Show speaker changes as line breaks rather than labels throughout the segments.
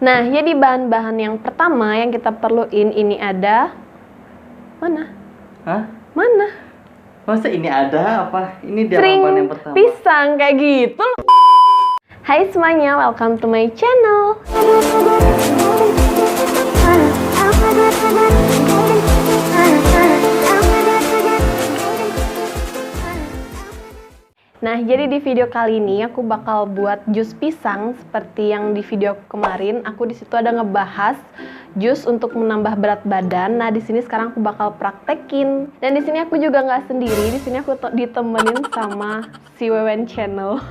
Nah, jadi bahan-bahan yang pertama yang kita perluin ini ada mana?
Hah?
Mana?
Masa ini ada apa? Ini di
String
halaman yang pertama.
pisang kayak gitu. Hai semuanya, welcome to my channel. Nah, jadi di video kali ini aku bakal buat jus pisang seperti yang di video kemarin. Aku di situ ada ngebahas jus untuk menambah berat badan. Nah, di sini sekarang aku bakal praktekin. Dan di sini aku juga nggak sendiri. Di sini aku ditemenin sama si Wewen Channel.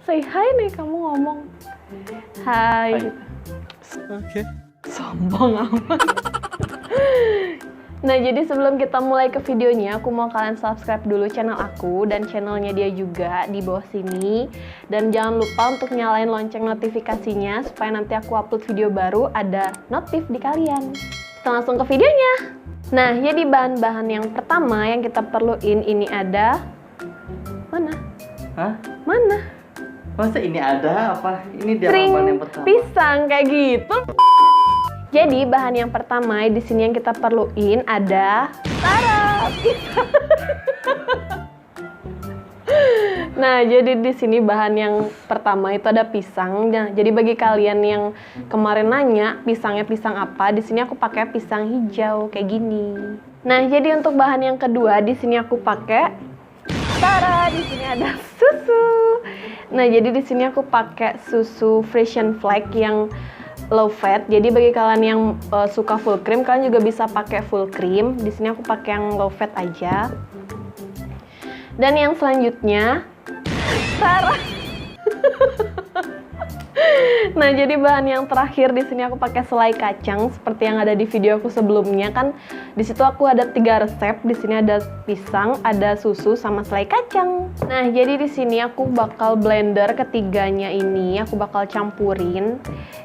Say hi nih, kamu ngomong. Hai.
Oke.
Sombong amat. Nah, jadi sebelum kita mulai ke videonya, aku mau kalian subscribe dulu channel aku dan channelnya dia juga di bawah sini. Dan jangan lupa untuk nyalain lonceng notifikasinya supaya nanti aku upload video baru ada notif di kalian. Kita langsung ke videonya. Nah, jadi bahan-bahan yang pertama yang kita perluin ini ada mana?
Hah?
Mana?
Masa ini ada apa? Ini di
String
halaman yang pertama.
pisang kayak gitu. Jadi bahan yang pertama di sini yang kita perluin ada pisang. Nah, jadi di sini bahan yang pertama itu ada pisang. Nah, jadi bagi kalian yang kemarin nanya pisangnya pisang apa, di sini aku pakai pisang hijau kayak gini. Nah, jadi untuk bahan yang kedua di sini aku pakai di sini ada susu. Nah, jadi di sini aku pakai susu Frisian Flag yang low fat. Jadi bagi kalian yang suka full cream, kalian juga bisa pakai full cream. Di sini aku pakai yang low fat aja. Dan yang selanjutnya Nah, jadi bahan yang terakhir di sini aku pakai selai kacang seperti yang ada di video aku sebelumnya kan. Di situ aku ada 3 resep. Di sini ada pisang, ada susu sama selai kacang. Nah, jadi di sini aku bakal blender ketiganya ini, aku bakal campurin.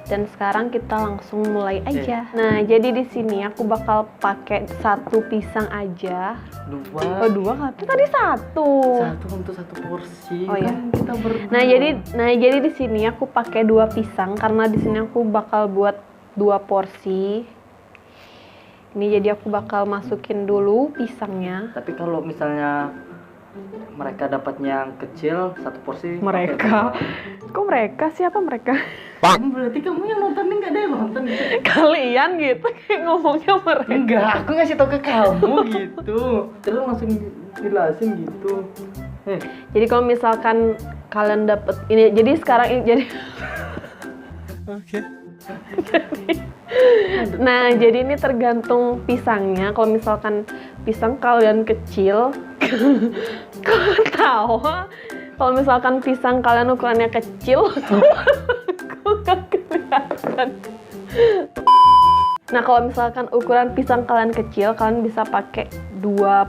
Dan sekarang kita langsung mulai aja. Nah, jadi di sini aku bakal pakai 1 pisang aja.
2.
Oh, 2 kan? Tadi 1.
1 untuk 1 porsi.
Oh, iya.
Kan kita berdua.
Nah, jadi di sini aku pakai 2 pisang karena di sini aku bakal buat 2 porsi. Ini jadi aku bakal masukin dulu pisangnya.
Tapi kalau misalnya mereka dapatnya yang kecil, 1 porsi.
Mereka? Kok mereka? Siapa mereka?
Berarti kamu yang nonton nggak ada yang nonton gitu?
Kalian gitu kayak ngomongnya mereka.
Enggak, aku ngasih tau ke kamu gitu. Terus langsung jelasin gitu.
Jadi kalau misalkan kalian dapet ini, jadi sekarang ini jadi.
Oke.
Nah, jadi ini tergantung pisangnya. Kalau misalkan pisang kalian kecil, kalian tahu. Kalau misalkan pisang kalian ukurannya kecil, aku nggak kelihatan. Nah, kalau misalkan ukuran pisang kalian kecil, kalian bisa pakai 2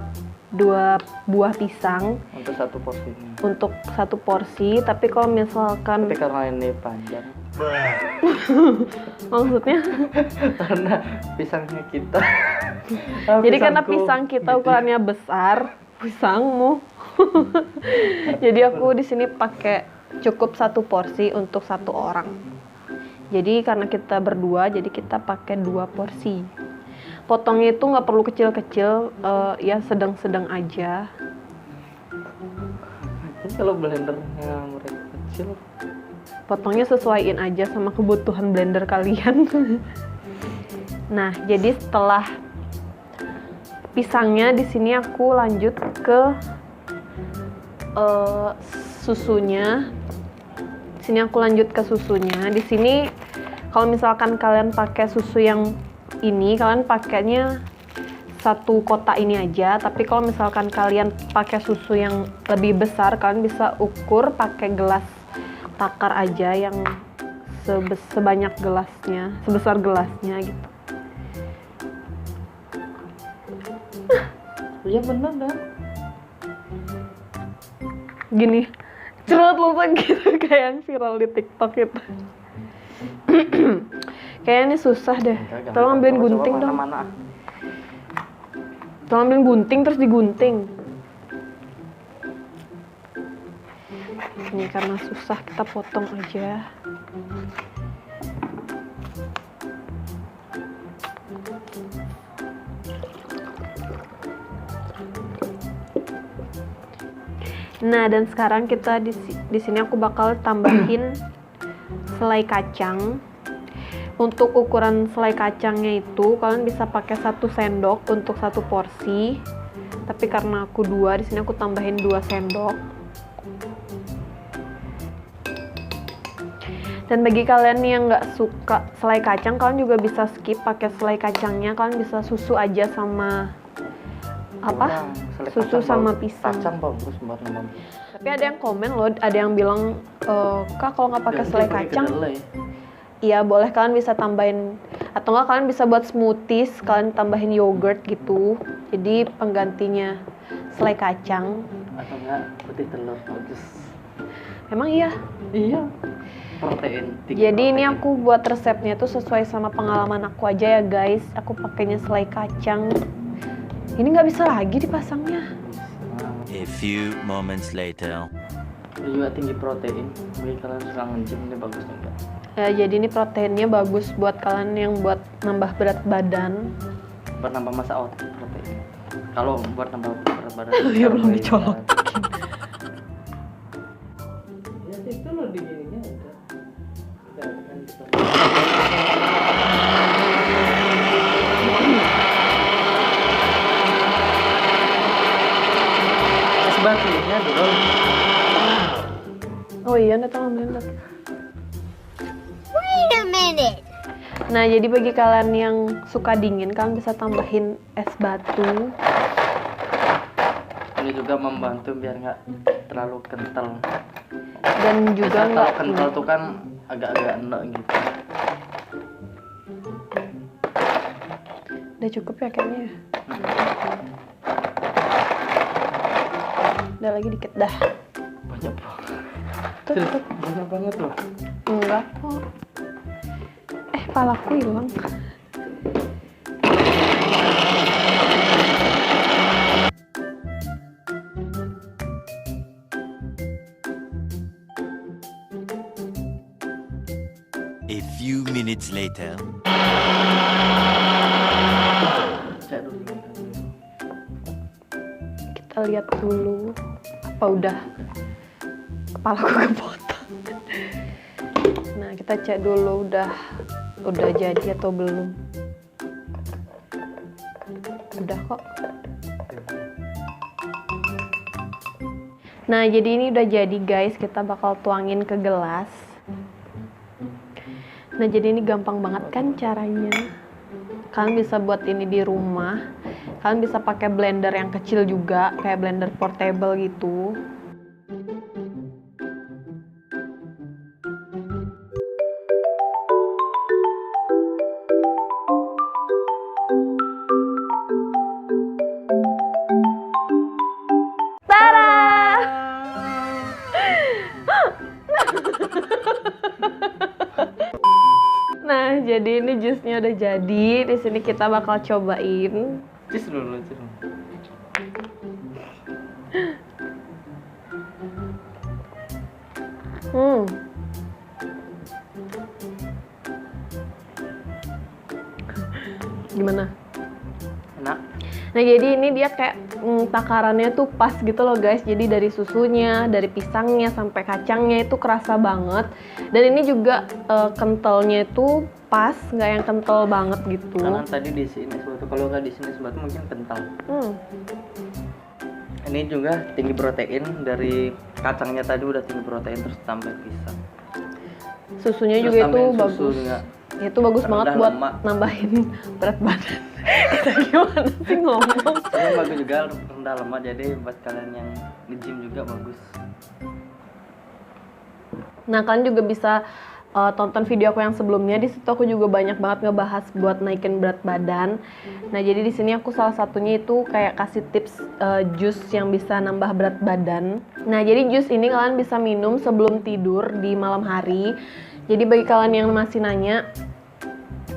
buah pisang
Untuk 1 porsi.
untuk 1 porsi. Tapi kalau misalkan
Tapi karena ini panjang.
maksudnya
Karena pisangnya kita.
jadi karena pisang kita ukurannya besar, pisangmu. Jadi aku di sini pakai cukup 1 porsi untuk 1 orang. Jadi karena kita berdua, jadi kita pakai 2 porsi. Potongnya itu nggak perlu kecil-kecil, ya sedang-sedang aja.
Kalau blendernya mereka kecil,
Potongnya sesuaiin aja sama kebutuhan blender kalian. Nah, jadi setelah pisangnya di sini aku lanjut ke susunya. Di sini aku lanjut ke susunya. Di sini kalau misalkan kalian pakai susu yang ini, kalian pakainya 1 kotak ini aja. Tapi kalau misalkan kalian pakai susu yang lebih besar, kalian bisa ukur pakai gelas takar aja yang sebanyak gelasnya, sebesar gelasnya gitu.
iya bener dah.
Gini, cerut langsung gitu kayak yang viral di TikTok itu. Kayaknya ini susah deh. Tolong ambilin gunting dong.
Mana-mana.
Tolong ambilin gunting terus digunting. Ini karena susah kita potong aja. Nah, dan sekarang kita di sini aku bakal tambahin selai kacang. Untuk ukuran selai kacangnya itu kalian bisa pakai 1 sendok untuk 1 porsi. Tapi karena aku 2, di sini aku tambahin 2 sendok. Dan bagi kalian yang nggak suka selai kacang, kalian juga bisa skip pakai selai kacangnya. Kalian bisa susu aja sama apa? Susu sama pisang.
Kacang bagus buat nambah.
Tapi ada yang komen loh, ada yang bilang, Kak kalau nggak pakai selai kacang, iya boleh, kalian bisa tambahin, atau nggak kalian bisa buat smoothies, kalian tambahin yogurt gitu. Jadi penggantinya selai kacang.
Atau enggak putih telur bagus.
Emang iya?
Iya. Protein.
Jadi ini aku buat resepnya tuh sesuai sama pengalaman aku aja ya guys. Aku pakainya selai kacang. Ini nggak bisa lagi dipasangnya.
A few moments later.
Ini juga tinggi protein. Bagi kalian suka nge-gym ini bagus juga.
Ya, jadi ini proteinnya bagus buat kalian yang buat nambah berat badan.
Buat nambah masa otot protein. Kalau buat nambah berat badan.
Ya belum dicolok.
Ya itu loh digininya udah. Es batunya dulu.
Oh iya, tolong ambilin Dot.
Wait a minute.
Nah, jadi bagi kalian yang suka dingin, kalian bisa tambahin es batu.
Ini juga membantu biar nggak terlalu kental.
Dan juga
Biasa
nggak
kalau kental tuh kan agak-agak enak gitu.
udah cukup ya kayaknya ya. Udah lagi dikit dah.
Banyak bro.
Tuh, tuh.
Banyak banget loh.
Enggak kok. Palaku hilang.
A few minutes later.
Cek dulu.
Kita lihat dulu. Apa udah kepalaku kepotong. Nah, kita cek dulu udah jadi atau belum. Udah kok. Nah, jadi ini udah jadi guys, kita bakal tuangin ke gelas. Nah, jadi ini gampang banget kan caranya. Kalian bisa buat ini di rumah. Kalian bisa pakai blender yang kecil juga, kayak blender portable gitu. Nah, jadi ini jusnya udah jadi. Di sini kita bakal cobain.
Cis dulu.
Gimana?
Enak.
Nah, jadi ini dia kayak takarannya tuh pas gitu loh guys. Jadi dari susunya, dari pisangnya sampai kacangnya itu kerasa banget. Dan ini juga kentalnya itu pas, nggak yang kental banget gitu.
Karena tadi di sini sebatu, kalau nggak di sini sebatu mungkin kental. Ini juga tinggi protein, dari kacangnya tadi udah tinggi protein, terus tambah pisang.
Susunya
Terus
juga itu
tambahin susu
bagus.
juga.
Itu bagus
Karena
banget
udah
buat
lemak.
nambahin berat badan. Kita gimana sih ngomong?
Ini bagus juga rendah lemak, jadi buat kalian yang nge-gym juga bagus.
Nah, kalian juga bisa tonton video aku yang sebelumnya. Di situ aku juga banyak banget ngebahas buat naikin berat badan. Nah, jadi di sini aku salah satunya itu kayak kasih tips jus yang bisa nambah berat badan. Nah, jadi jus ini kalian bisa minum sebelum tidur di malam hari. Jadi bagi kalian yang masih nanya,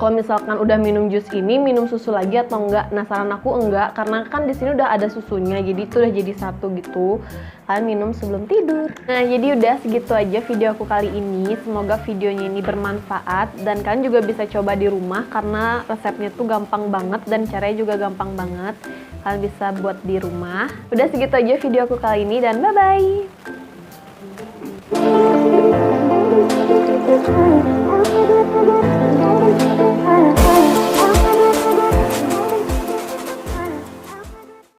kalau misalkan udah minum jus ini, minum susu lagi atau enggak? Nah, saran aku enggak, karena kan di sini udah ada susunya, jadi itu udah jadi satu gitu. kalian minum sebelum tidur. Nah, jadi udah segitu aja video aku kali ini. Semoga videonya ini bermanfaat dan kalian juga bisa coba di rumah karena resepnya tuh gampang banget dan caranya juga gampang banget. Kalian bisa buat di rumah. Udah segitu aja video aku kali ini dan bye-bye.